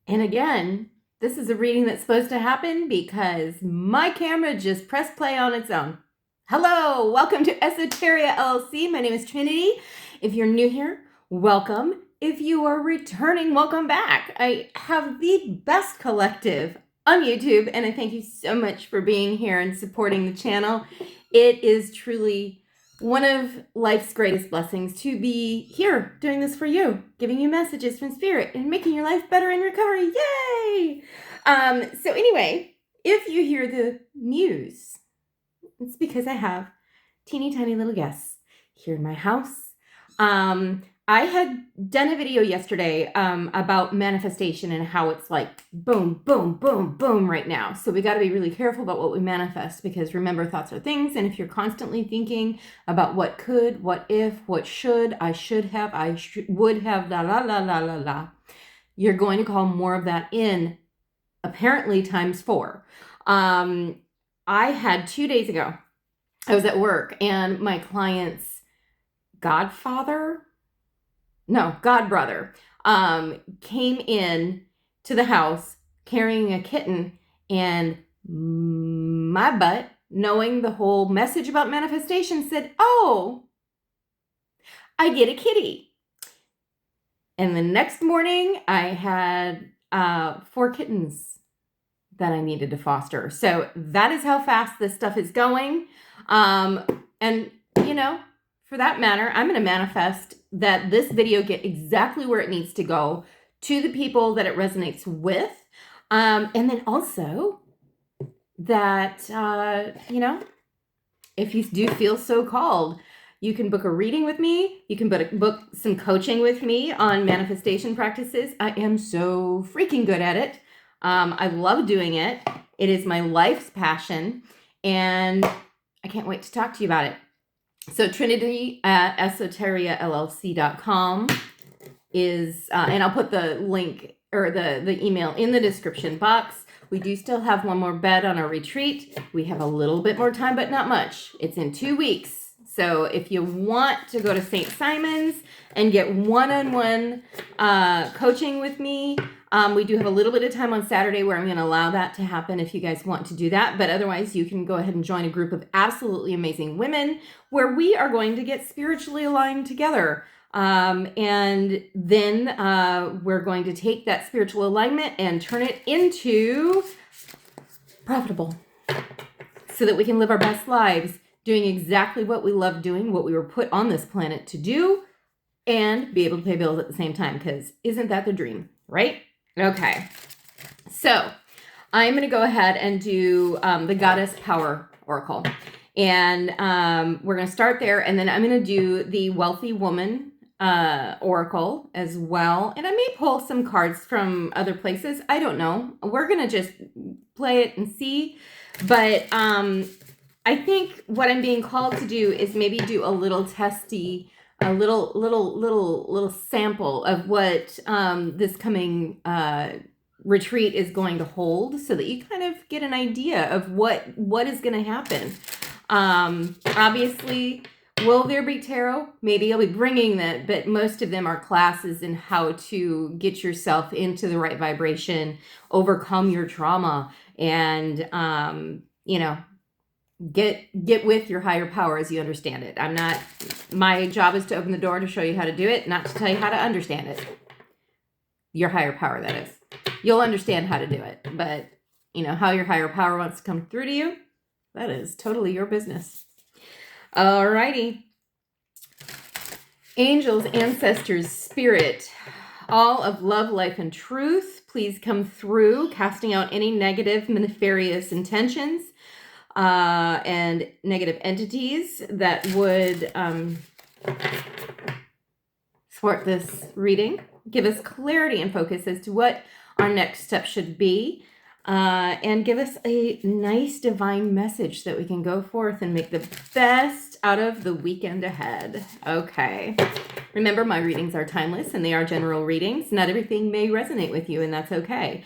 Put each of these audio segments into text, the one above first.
And again, this is a reading that's supposed to happen because my camera just pressed play on its own. Hello, welcome to Esoteria LLC. My name is Trinity. If you're new here, welcome. If you are returning, welcome back. I have the best collective on YouTube, and I thank you so much for being here and supporting the channel. It is truly one of life's greatest blessings to be here doing this for you, giving you messages from spirit and making your life better in recovery. Yay! So anyway, if you hear the muse, it's because I have teeny tiny little guests here in my house. I had done a video yesterday about manifestation and how it's like boom, boom, boom, boom right now. So we got to be really careful about what we manifest because remember, thoughts are things. And if you're constantly thinking about what could, what if, what should, I should have, would have, la, la, la, la, la, la, you're going to call more of that in, apparently times 4. I had 2 days ago, I was at work and my client's godbrother, came in to the house carrying a kitten, and my butt, knowing the whole message about manifestation, said, oh, I get a kitty. And the next morning I had 4 kittens that I needed to foster. So that is how fast this stuff is going. And you know, for that matter, I'm going to manifest that this video get exactly where it needs to go to the people that it resonates with. And then also that, if you do feel so called, you can book a reading with me. You can book some coaching with me on manifestation practices. I am so freaking good at it. I love doing it. It is my life's passion. And I can't wait to talk to you about it. So Trinity at esoteriallc.com is, and I'll put the link or the email in the description box. We do still have one more bed on our retreat. We have a little bit more time, but not much. It's in 2 weeks. So if you want to go to St. Simon's and get one-on-one coaching with me, we do have a little bit of time on Saturday where I'm going to allow that to happen if you guys want to do that. But otherwise, you can go ahead and join a group of absolutely amazing women where we are going to get spiritually aligned together. And then we're going to take that spiritual alignment and turn it into profitable so that we can live our best lives doing exactly what we love doing, what we were put on this planet to do, and be able to pay bills at the same time, because isn't that the dream, right? Okay, so I'm going to go ahead and do the Goddess Power Oracle. And we're going to start there, and then I'm going to do the Wealthy Woman Oracle as well. And I may pull some cards from other places. I don't know. We're going to just play it and see. But I think what I'm being called to do is maybe do a little testy, a little sample of what this coming retreat is going to hold, so that you kind of get an idea of what is going to happen. Obviously, will there be tarot? Maybe I'll be bringing that, but most of them are classes in how to get yourself into the right vibration, overcome your trauma, and get with your higher power as you understand it. My job is to open the door to show you how to do it, not to tell you how to understand it. Your higher power, that is. You'll understand how to do it, but how your higher power wants to come through to you, that is totally your business. Alrighty. Angels, ancestors, spirit, all of love, life, and truth, please come through, casting out any negative, nefarious intentions and negative entities that would thwart this reading. Give us clarity and focus as to what our next step should be. And give us a nice divine message that we can go forth and make the best out of the weekend ahead. Okay. Remember, my readings are timeless and they are general readings. Not everything may resonate with you, and that's okay.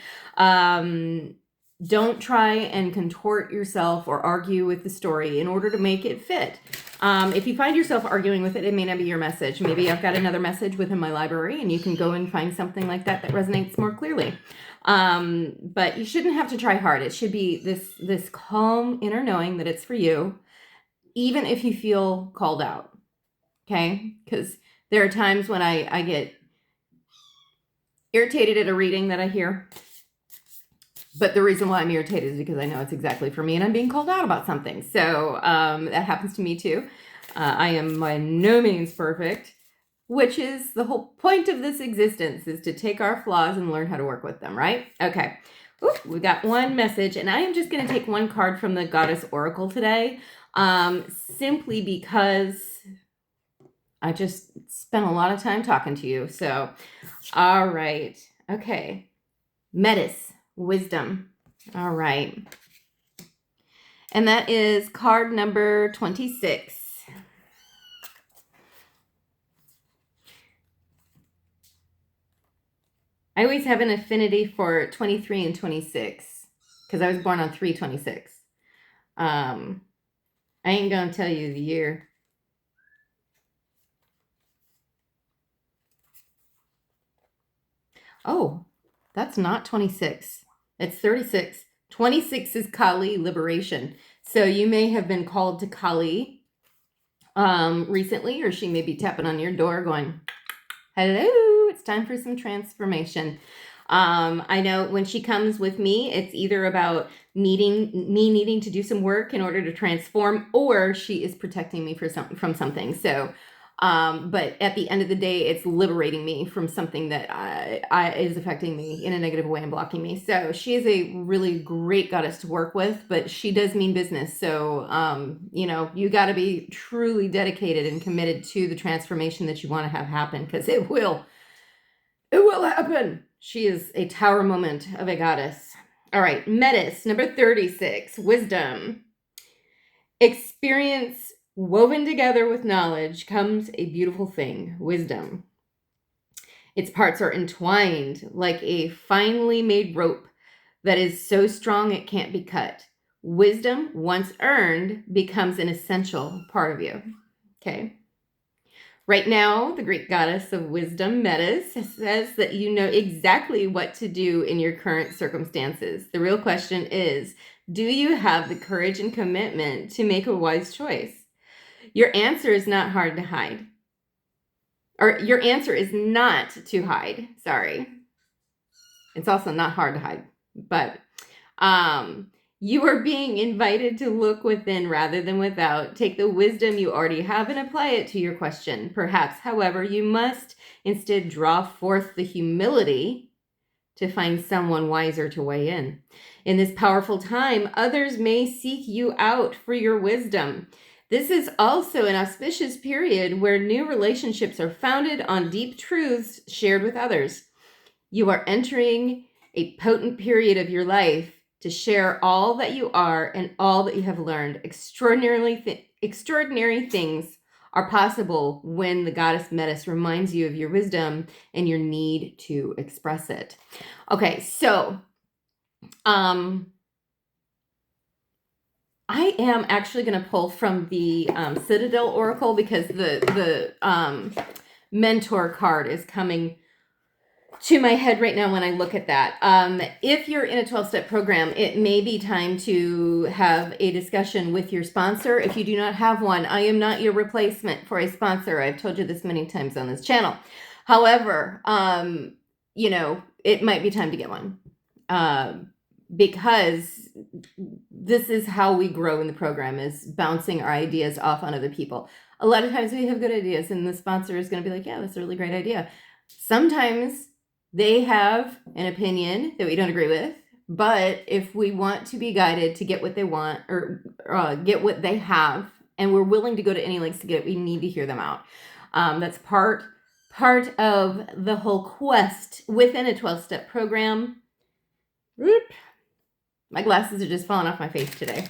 Don't try and contort yourself or argue with the story in order to make it fit. If you find yourself arguing with it, it may not be your message. Maybe I've got another message within my library and you can go and find something like that that resonates more clearly. But you shouldn't have to try hard. It should be this calm inner knowing that it's for you, even if you feel called out. Okay? Because there are times when I get irritated at a reading that I hear. But the reason why I'm irritated is because I know it's exactly for me and I'm being called out about something. So that happens to me too. I am by no means perfect, which is the whole point of this existence, is to take our flaws and learn how to work with them, right? Okay. Ooh, we got one message, and I am just going to take one card from the Goddess Oracle today, simply because I just spent a lot of time talking to you. So, all right. Okay. Metis. Wisdom. All right. And that is card number 26. I always have an affinity for 23 and 26 because I was born on 3/26. I ain't going to tell you the year. Oh, that's not 26. It's 36. 26 is Kali liberation. So you may have been called to Kali recently, or she may be tapping on your door going, hello, it's time for some transformation. I know when she comes with me, it's either about me needing to do some work in order to transform, or she is protecting me from something. So but at the end of the day, it's liberating me from something that is affecting me in a negative way and blocking me. So she is a really great goddess to work with, but she does mean business. So, you got to be truly dedicated and committed to the transformation that you want to have happen, because it will happen. She is a tower moment of a goddess. All right. Metis, number 36, wisdom. Experience woven together with knowledge comes a beautiful thing, wisdom. Its parts are entwined like a finely made rope that is so strong it can't be cut. Wisdom, once earned, becomes an essential part of you. Okay. Right now, the Greek goddess of wisdom, Metis, says that you know exactly what to do in your current circumstances. The real question is, do you have the courage and commitment to make a wise choice? Your answer is not hard to hide. Or your answer is not to hide. Sorry. It's also not hard to hide. But you are being invited to look within rather than without. Take the wisdom you already have and apply it to your question. Perhaps, however, you must instead draw forth the humility to find someone wiser to weigh in. In this powerful time, others may seek you out for your wisdom. This is also an auspicious period where new relationships are founded on deep truths shared with others. You are entering a potent period of your life to share all that you are and all that you have learned. Extraordinary things are possible when the goddess Metis reminds you of your wisdom and your need to express it. Okay, so I am actually going to pull from the Citadel Oracle, because the mentor card is coming to my head right now when I look at that. If you're in a 12-step program, it may be time to have a discussion with your sponsor. If you do not have one, I am not your replacement for a sponsor. I've told you this many times on this channel. However, it might be time to get one. Because this is how we grow in the program, is bouncing our ideas off on other people. A lot of times we have good ideas and the sponsor is going to be like, yeah, that's a really great idea. Sometimes they have an opinion that we don't agree with, but if we want to be guided to get what they want, or get what they have, and we're willing to go to any lengths to get it, we need to hear them out. That's part of the whole quest within a 12-step program. Whoop. My glasses are just falling off my face today.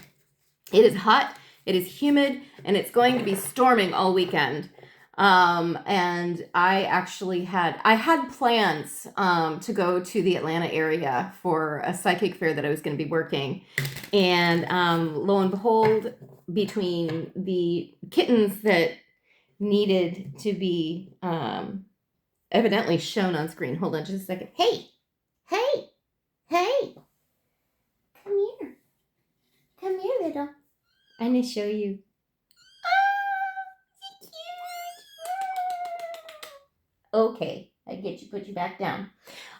It is hot, it is humid, and it's going to be storming all weekend. And I had plans to go to the Atlanta area for a psychic fair that I was going to be working. And lo and behold, between the kittens that needed to be evidently shown on screen. Hold on just a second. Hey, hey, hey, come here. Come here, little. I'm going to show you. Okay, I get you, put you back down.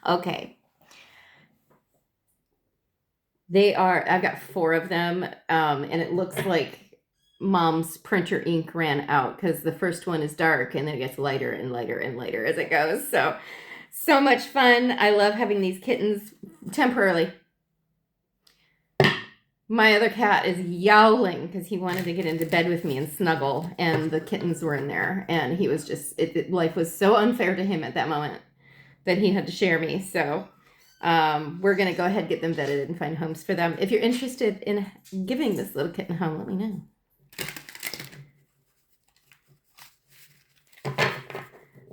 Okay. I've got 4 of them, and it looks like Mom's printer ink ran out because the first one is dark and then it gets lighter and lighter and lighter as it goes. So much fun. I love having these kittens temporarily. My other cat is yowling because he wanted to get into bed with me and snuggle, and the kittens were in there, and he was just, life was so unfair to him at that moment that he had to share me. So we're going to go ahead and get them vetted and find homes for them. If you're interested in giving this little kitten a home, let me know.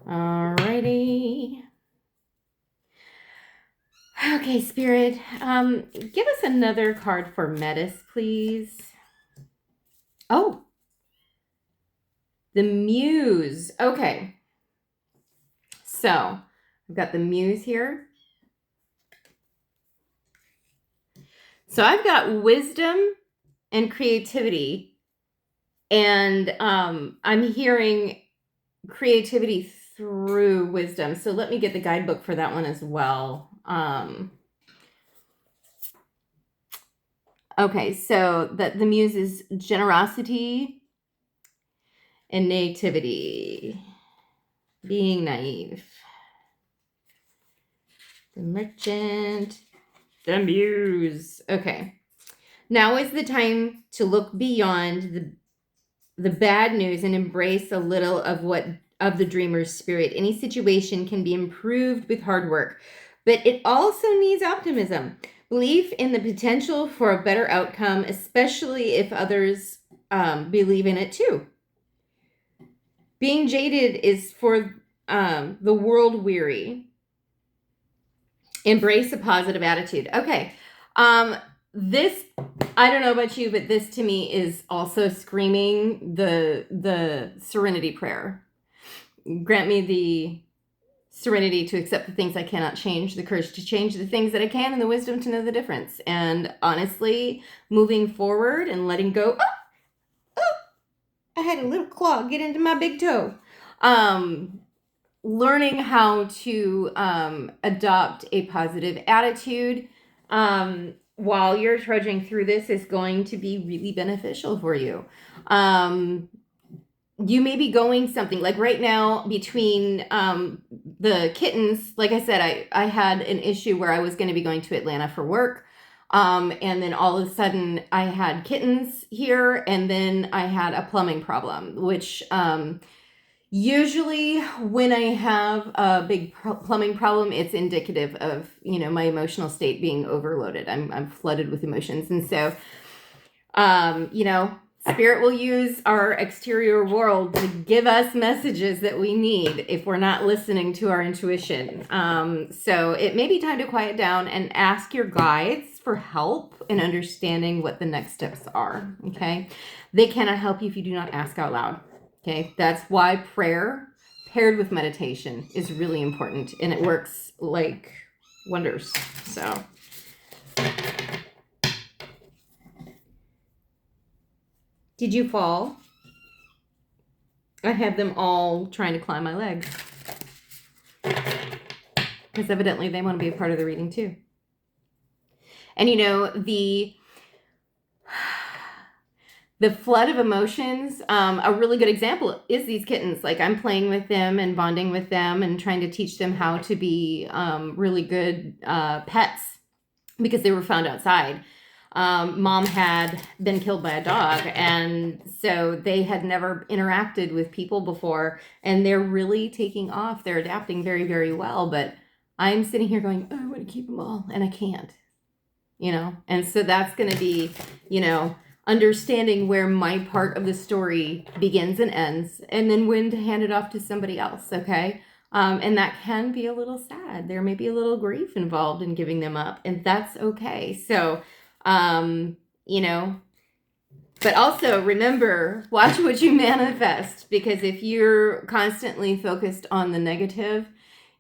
Alrighty. Okay, Spirit, give us another card for Metis, please. Oh, the Muse. Okay. So, I've got the Muse here. So, I've got wisdom and creativity, and I'm hearing creativity through wisdom. So, let me get the guidebook for that one as well. Okay, so the Muse is generosity and naivety, being naive. The Merchant, the Muse. Okay, now is the time to look beyond the bad news and embrace a little of the dreamer's spirit. Any situation can be improved with hard work, but it also needs optimism. Belief in the potential for a better outcome, especially if others believe in it too. Being jaded is for the world weary. Embrace a positive attitude. Okay. This, I don't know about you, but this to me is also screaming the serenity prayer. Grant me the serenity to accept the things I cannot change, the courage to change the things that I can, and the wisdom to know the difference. And honestly, moving forward and letting go. I had a little claw get into my big toe. Learning how to adopt a positive attitude while you're trudging through this is going to be really beneficial for you. You may be going something like right now between the kittens. Like I said, I had an issue where I was going to be going to Atlanta for work. And then all of a sudden I had kittens here, and then I had a plumbing problem, which usually when I have a big plumbing problem, it's indicative of, my emotional state being overloaded. I'm flooded with emotions. And so, Spirit will use our exterior world to give us messages that we need if we're not listening to our intuition. So it may be time to quiet down and ask your guides for help in understanding what the next steps are. Okay. They cannot help you if you do not ask out loud. Okay. That's why prayer paired with meditation is really important, and it works like wonders. So. Did you fall? I had them all trying to climb my legs. Because evidently they want to be a part of the reading too. And the flood of emotions, a really good example is these kittens. Like, I'm playing with them and bonding with them and trying to teach them how to be really good pets because they were found outside. Mom had been killed by a dog, and so they had never interacted with people before, and they're really taking off. They're adapting very, very well, but I'm sitting here going, oh, I want to keep them all, and I can't, and so that's going to be, understanding where my part of the story begins and ends, and then when to hand it off to somebody else, okay? And that can be a little sad. There may be a little grief involved in giving them up, and that's okay. So, you know, but also remember, watch what you manifest, because if you're constantly focused on the negative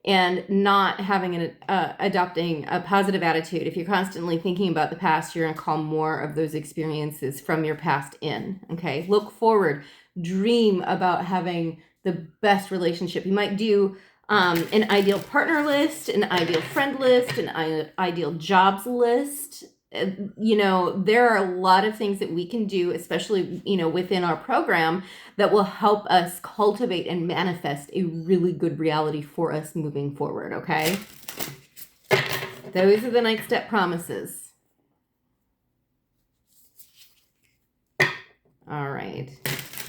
and not having adopting a positive attitude, if you're constantly thinking about the past, you're going to call more of those experiences from your past in. Okay, look forward, dream about having the best relationship. You might do an ideal partner list, an ideal friend list, an ideal jobs list. You know, there are a lot of things that we can do, especially, you know, within our program, that will help us cultivate and manifest a really good reality for us moving forward, okay? Those are the next step promises. All right.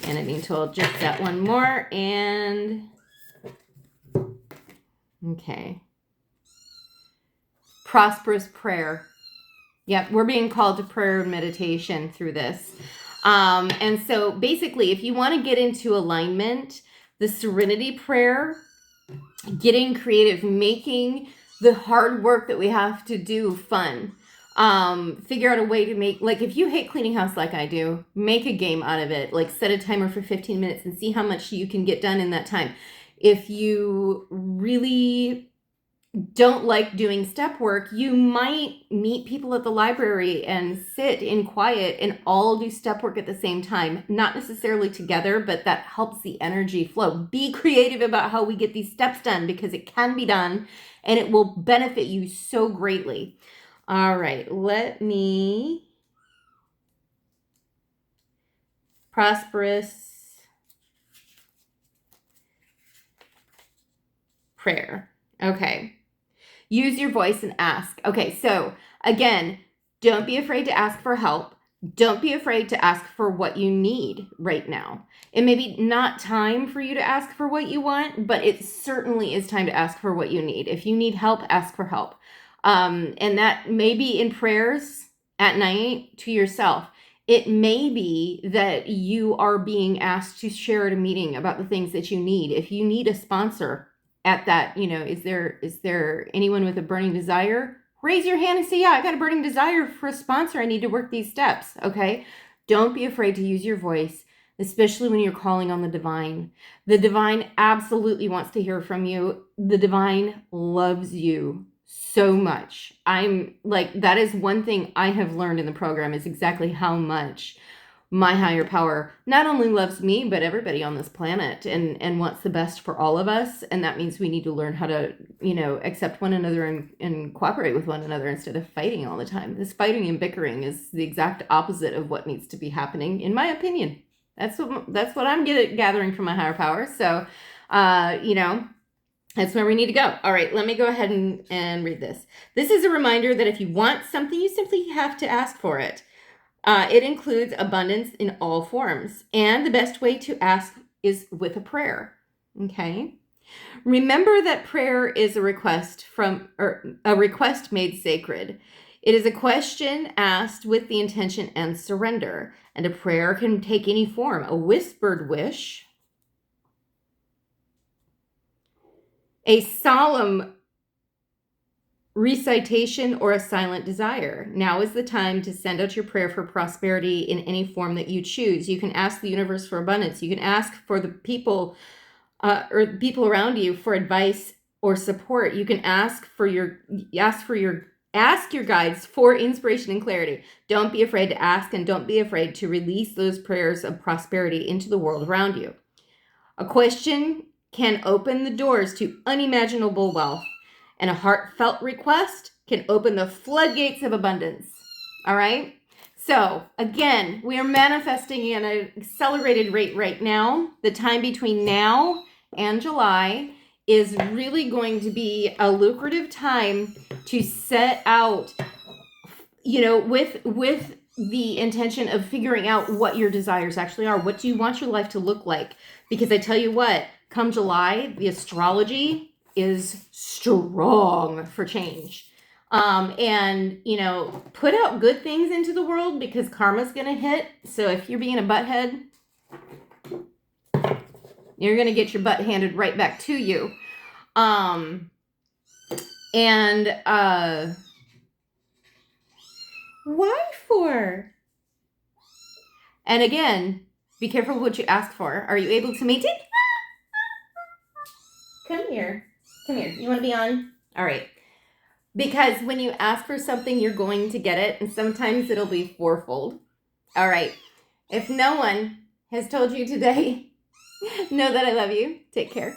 And I'm being told just that one more, and okay. Prosperous prayer. Yep, we're being called to prayer and meditation through this. And so basically, if you want to get into alignment, the serenity prayer, getting creative, making the hard work that we have to do fun. Figure out a way to make, like, if you hate cleaning house like I do, make a game out of it. Like, set a timer for 15 minutes and see how much you can get done in that time. If you really don't like doing step work, you might meet people at the library and sit in quiet and all do step work at the same time. Not necessarily together, but that helps the energy flow. Be creative about how we get these steps done, because it can be done and it will benefit you so greatly. All right, let me... Prosperous prayer. Okay. Use your voice and ask. Okay, so again, don't be afraid to ask for help. Don't be afraid to ask for what you need right now. It may be not time for you to ask for what you want, but it certainly is time to ask for what you need. If you need help, ask for help. And that may be in prayers at night to yourself. It may be that you are being asked to share at a meeting about the things that you need. If you need a sponsor, at that, you know, is there anyone with a burning desire? Raise your hand and say, yeah, I got a burning desire for a sponsor. I need to work these steps. Okay. Don't be afraid to use your voice, especially when you're calling on the divine. The divine absolutely wants to hear from you. The divine loves you so much. I'm like, that is one thing I have learned in the program, is exactly how much my higher power not only loves me, but everybody on this planet, and wants the best for all of us. And that means we need to learn how to, you know, accept one another and cooperate with one another instead of fighting all the time. This fighting and bickering is the exact opposite of what needs to be happening, in my opinion. That's what I'm gathering from my higher power. So, you know, that's where we need to go. All right, let me go ahead and read this. This is a reminder that if you want something, you simply have to ask for it. It includes abundance in all forms, and the best way to ask is with a prayer. Okay. Remember that prayer is a request made sacred. It is a question asked with the intention and surrender, and a prayer can take any form: a whispered wish, a solemn recitation, or a silent desire. Now is the time to send out your prayer for prosperity in any form that you choose. You can ask the universe for abundance. You can ask for the people or the people around you for advice or support. You can ask your guides for inspiration and clarity. Don't be afraid to ask, and don't be afraid to release those prayers of prosperity into the world around you. A question can open the doors to unimaginable wealth, and a heartfelt request can open the floodgates of abundance. All right? So, again, we are manifesting at an accelerated rate right now. The time between now and July is really going to be a lucrative time to set out, you know, with the intention of figuring out what your desires actually are. What do you want your life to look like? Because I tell you what, come July, the astrology is strong for change. And, you know, put out good things into the world because karma's going to hit. So if you're being a butthead, you're going to get your butt handed right back to you. Why for? And again, be careful what you ask for. Are you able to maintain? Come here. Come here. You want to be on? All right. Because when you ask for something, you're going to get it. And sometimes it'll be fourfold. All right. If no one has told you today, know that I love you. Take care.